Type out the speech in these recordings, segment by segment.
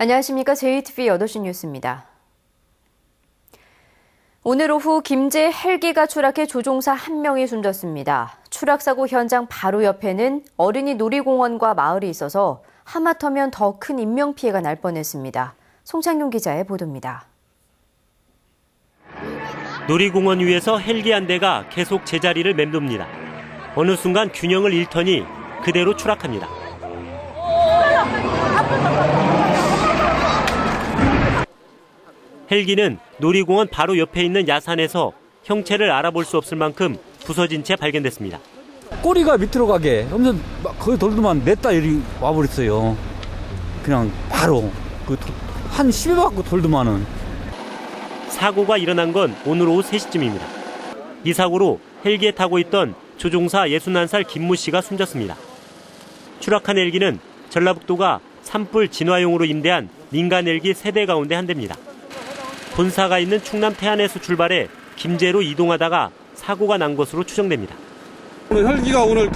안녕하십니까. JTBC 8시 뉴스입니다. 오늘 오후 김제 헬기가 추락해 조종사 1명이 숨졌습니다. 추락사고 현장 바로 옆에는 어린이 놀이공원과 마을이 있어서 하마터면 더 큰 인명피해가 날 뻔했습니다. 송창용 기자의 보도입니다. 놀이공원 위에서 헬기 한 대가 계속 제자리를 맴돕니다. 어느 순간 균형을 잃더니 그대로 추락합니다. 헬기는 놀이공원 바로 옆에 있는 야산에서 형체를 알아볼 수 없을 만큼 부서진 채 발견됐습니다. 꼬리가 밑으로 가게 엄청 거의 돌도만 냈다 이리 와버렸어요. 그냥 바로 한 10여 바퀴 돌도만은. 사고가 일어난 건 오늘 오후 3시쯤입니다. 이 사고로 헬기에 타고 있던 조종사 61살 김모 씨가 숨졌습니다. 추락한 헬기는 전라북도가 산불 진화용으로 임대한 민간 헬기 3대 가운데 한 대입니다. 본사가 있는 충남 태안에서 출발해 김제로 이동하다가 사고가 난 것으로 추정됩니다. 오늘 헬기가 오늘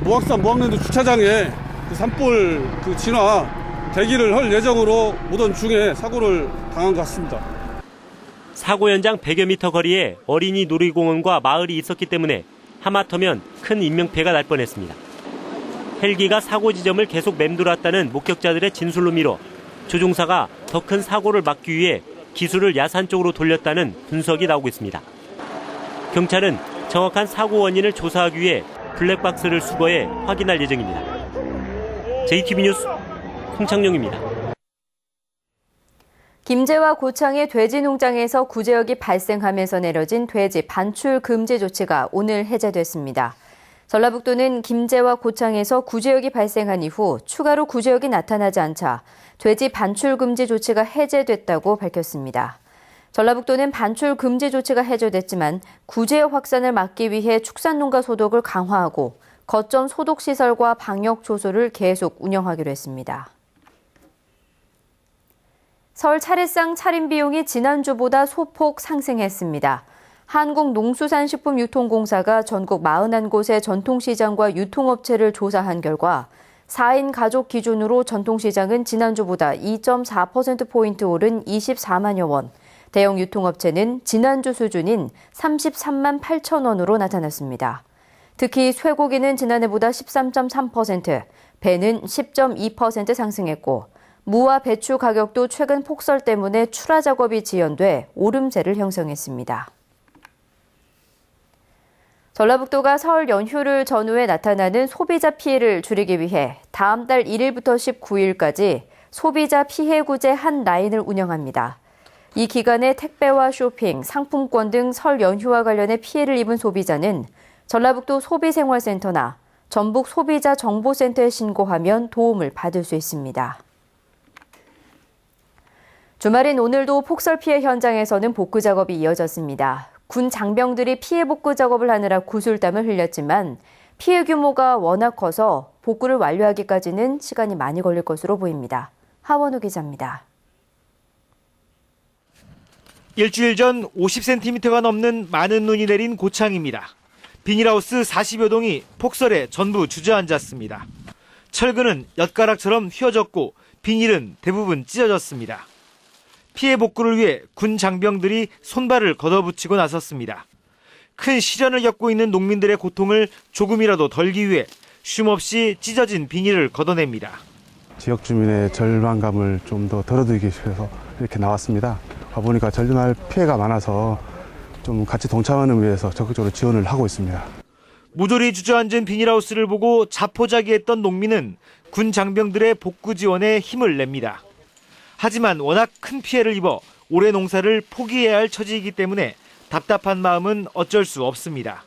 모악산 모악랜드 주차장에 산불 진화 대기를 할 예정으로 오던 중에 사고를 당한 것 같습니다. 사고 현장 100여 미터 거리에 어린이 놀이공원과 마을이 있었기 때문에 하마터면 큰 인명피해가 날 뻔했습니다. 헬기가 사고 지점을 계속 맴돌았다는 목격자들의 진술로 미뤄 조종사가 더 큰 사고를 막기 위해 기술을 야산 쪽으로 돌렸다는 분석이 나오고 있습니다. 경찰은 정확한 사고 원인을 조사하기 위해 블랙박스를 수거해 확인할 예정입니다. JTBC 뉴스 홍창용입니다. 김제와 고창의 돼지 농장에서 구제역이 발생하면서 내려진 돼지 반출 금지 조치가 오늘 해제됐습니다. 전라북도는 김제와 고창에서 구제역이 발생한 이후 추가로 구제역이 나타나지 않자 돼지 반출 금지 조치가 해제됐다고 밝혔습니다. 전라북도는 반출 금지 조치가 해제됐지만 구제역 확산을 막기 위해 축산농가 소독을 강화하고 거점 소독시설과 방역 조소를 계속 운영하기로 했습니다. 설 차례상 차림 비용이 지난주보다 소폭 상승했습니다. 한국농수산식품유통공사가 전국 41곳의 전통시장과 유통업체를 조사한 결과 4인 가족 기준으로 전통시장은 지난주보다 2.4%포인트 오른 24만여 원, 대형 유통업체는 지난주 수준인 33만 8천 원으로 나타났습니다. 특히 쇠고기는 지난해보다 13.3%, 배는 10.2% 상승했고 무와 배추 가격도 최근 폭설 때문에 출하 작업이 지연돼 오름세를 형성했습니다. 전라북도가 설 연휴를 전후해 나타나는 소비자 피해를 줄이기 위해 다음 달 1일부터 19일까지 소비자 피해 구제 한 라인을 운영합니다. 이 기간에 택배와 쇼핑, 상품권 등 설 연휴와 관련해 피해를 입은 소비자는 전라북도 소비생활센터나 전북 소비자 정보센터에 신고하면 도움을 받을 수 있습니다. 주말인 오늘도 폭설 피해 현장에서는 복구 작업이 이어졌습니다. 군 장병들이 피해 복구 작업을 하느라 구슬땀을 흘렸지만 피해 규모가 워낙 커서 복구를 완료하기까지는 시간이 많이 걸릴 것으로 보입니다. 하원우 기자입니다. 일주일 전 50cm가 넘는 많은 눈이 내린 고창입니다. 비닐하우스 40여 동이 폭설에 전부 주저앉았습니다. 철근은 엿가락처럼 휘어졌고 비닐은 대부분 찢어졌습니다. 피해 복구를 위해 군 장병들이 손발을 걷어붙이고 나섰습니다. 큰 시련을 겪고 있는 농민들의 고통을 조금이라도 덜기 위해 쉼없이 찢어진 비닐을 걷어냅니다. 지역 주민의 절망감을 좀 더 덜어드리기 위해서 이렇게 나왔습니다. 와보니까 전날 피해가 많아서 좀 같이 동참하는 위해서 적극적으로 지원을 하고 있습니다. 모조리 주저앉은 비닐하우스를 보고 자포자기했던 농민은 군 장병들의 복구 지원에 힘을 냅니다. 하지만 워낙 큰 피해를 입어 올해 농사를 포기해야 할 처지이기 때문에 답답한 마음은 어쩔 수 없습니다.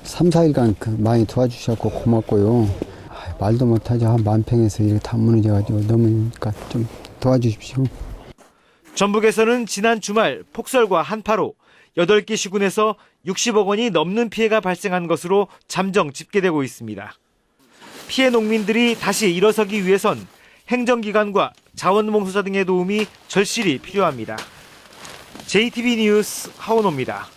3, 4일간 많이 도와주셨고 고맙고요. 말도 못하죠. 한 만평에서 이렇게 다 무너져가지고 넘으니까 좀 도와주십시오. 전북에서는 지난 주말 폭설과 한파로 8개 시군에서 60억 원이 넘는 피해가 발생한 것으로 잠정 집계되고 있습니다. 피해 농민들이 다시 일어서기 위해선 행정기관과 자원봉사자 등의 도움이 절실히 필요합니다. JTBC 뉴스 하원호입니다.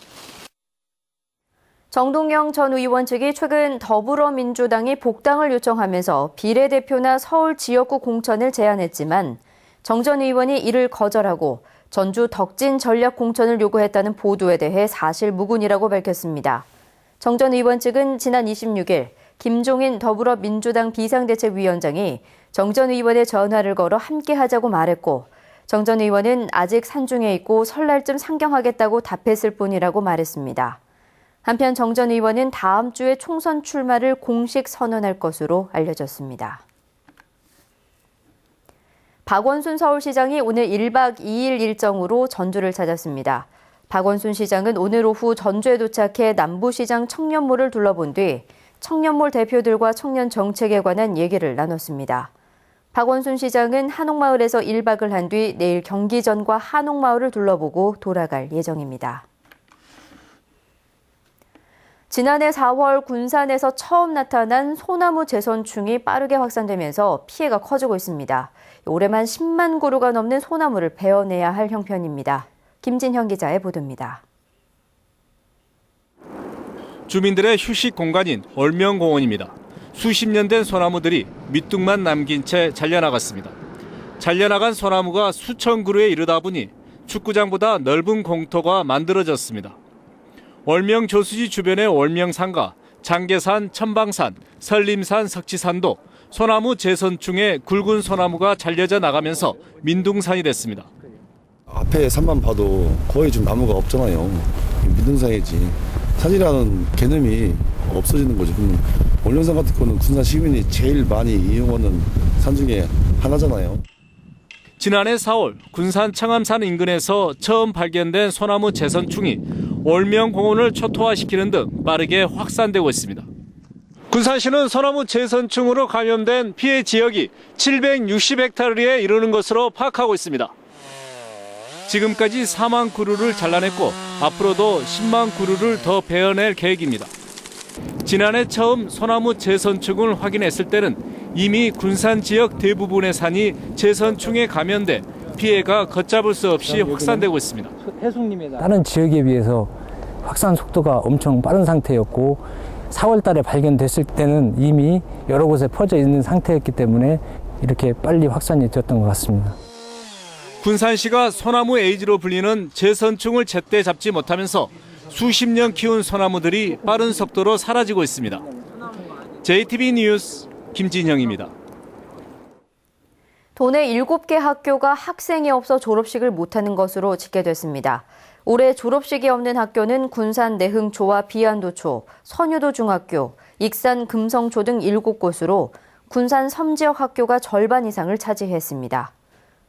정동영 전 의원 측이 최근 더불어민주당이 복당을 요청하면서 비례대표나 서울 지역구 공천을 제안했지만 정 전 의원이 이를 거절하고 전주 덕진 전략 공천을 요구했다는 보도에 대해 사실 무근이라고 밝혔습니다. 정 전 의원 측은 지난 26일 김종인 더불어민주당 비상대책위원장이 정 전 의원의 전화를 걸어 함께하자고 말했고 정 전 의원은 아직 산중에 있고 설날쯤 상경하겠다고 답했을 뿐이라고 말했습니다. 한편 정 전 의원은 다음 주에 총선 출마를 공식 선언할 것으로 알려졌습니다. 박원순 서울시장이 오늘 1박 2일 일정으로 전주를 찾았습니다. 박원순 시장은 오늘 오후 전주에 도착해 남부시장 청년몰을 둘러본 뒤 청년몰 대표들과 청년 정책에 관한 얘기를 나눴습니다. 박원순 시장은 한옥마을에서 1박을 한 뒤 내일 경기전과 한옥마을을 둘러보고 돌아갈 예정입니다. 지난해 4월 군산에서 처음 나타난 소나무 재선충이 빠르게 확산되면서 피해가 커지고 있습니다. 올해만 10만 그루가 넘는 소나무를 베어내야 할 형편입니다. 김진형 기자의 보도입니다. 주민들의 휴식 공간인 얼명공원입니다. 수십 년 된 소나무들이 밑둥만 남긴 채 잘려나갔습니다. 잘려나간 소나무가 수천 그루에 이르다 보니 축구장보다 넓은 공터가 만들어졌습니다. 월명 저수지 주변의 월명산과 장계산, 천방산, 설림산, 석지산도 소나무 재선충에 굵은 소나무가 잘려져 나가면서 민둥산이 됐습니다. 앞에 산만 봐도 거의 지금 나무가 없잖아요. 민둥산이지. 산이라는 개념이 없어지는 거죠. 그럼 월명산 같은 거는 군산 시민이 제일 많이 이용하는 산 중에 하나잖아요. 지난해 4월 군산 청암산 인근에서 처음 발견된 소나무 재선충이 월명공원을 초토화시키는 등 빠르게 확산되고 있습니다. 군산시는 소나무 재선충으로 감염된 피해 지역이 760헥타르에 이르는 것으로 파악하고 있습니다. 지금까지 4만 그루를 잘라냈고 앞으로도 10만 그루를 더 베어낼 계획입니다. 지난해 처음 소나무 재선충을 확인했을 때는 이미 군산 지역 대부분의 산이 재선충에 감염돼 피해가 걷잡을 수 없이 확산되고 있습니다. 다른 지역에 비해서 확산 속도가 엄청 빠른 상태였고 4월 달에 발견됐을 때는 이미 여러 곳에 퍼져 있는 상태였기 때문에 이렇게 빨리 확산이 되었던 것 같습니다. 군산시가 소나무 에이즈로 불리는 재선충을 제때 잡지 못하면서 수십 년 키운 소나무들이 빠른 속도로 사라지고 있습니다. JTB 뉴스 김진형입니다. 도내 7개 학교가 학생이 없어 졸업식을 못하는 것으로 집계됐습니다. 올해 졸업식이 없는 학교는 군산 내흥초와 비안도초, 선유도 중학교, 익산 금성초 등 7곳으로 군산 섬지역 학교가 절반 이상을 차지했습니다.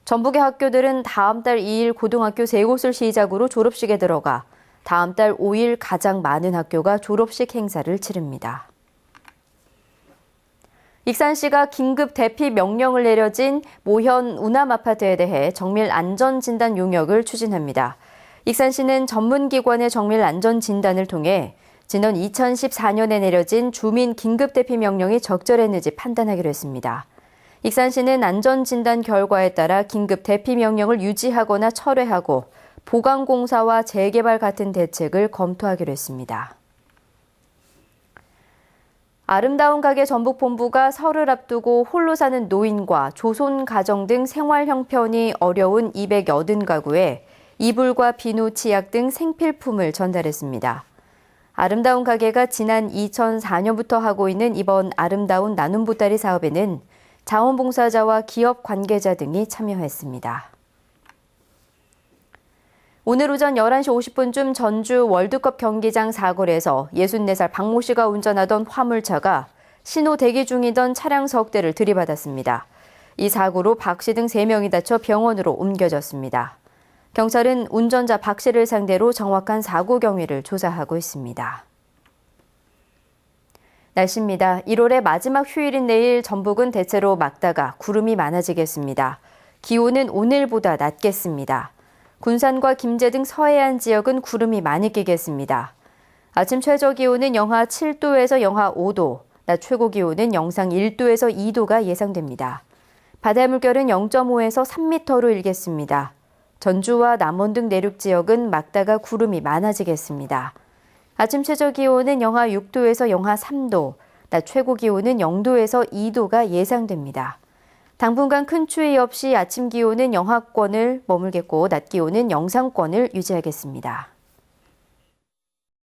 전북의 학교들은 다음 달 2일 고등학교 3곳을 시작으로 졸업식에 들어가 다음 달 5일 가장 많은 학교가 졸업식 행사를 치릅니다. 익산시가 긴급 대피 명령을 내려진 모현 운암아파트에 대해 정밀 안전진단 용역을 추진합니다. 익산시는 전문기관의 정밀 안전진단을 통해 지난 2014년에 내려진 주민 긴급 대피 명령이 적절했는지 판단하기로 했습니다. 익산시는 안전진단 결과에 따라 긴급 대피 명령을 유지하거나 철회하고 보강공사와 재개발 같은 대책을 검토하기로 했습니다. 아름다운 가게 전북본부가 설을 앞두고 홀로 사는 노인과 조손 가정 등 생활 형편이 어려운 280가구에 이불과 비누, 치약 등 생필품을 전달했습니다. 아름다운 가게가 지난 2004년부터 하고 있는 이번 아름다운 나눔 보따리 사업에는 자원봉사자와 기업 관계자 등이 참여했습니다. 오늘 오전 11시 50분쯤 전주 월드컵 경기장 사거리에서 64살 박모 씨가 운전하던 화물차가 신호 대기 중이던 차량 석 대를 들이받았습니다. 이 사고로 박 씨 등 3명이 다쳐 병원으로 옮겨졌습니다. 경찰은 운전자 박 씨를 상대로 정확한 사고 경위를 조사하고 있습니다. 날씨입니다. 1월의 마지막 휴일인 내일 전북은 대체로 맑다가 구름이 많아지겠습니다. 기온은 오늘보다 낮겠습니다. 군산과 김제 등 서해안 지역은 구름이 많이 끼겠습니다. 아침 최저 기온은 영하 7도에서 영하 5도, 낮 최고 기온은 영상 1도에서 2도가 예상됩니다. 바다의 물결은 0.5에서 3m로 일겠습니다. 전주와 남원 등 내륙 지역은 맑다가 구름이 많아지겠습니다. 아침 최저 기온은 영하 6도에서 영하 3도, 낮 최고 기온은 0도에서 2도가 예상됩니다. 당분간 큰 추위 없이 아침 기온은 영하권을 머물겠고 낮 기온은 영상권을 유지하겠습니다.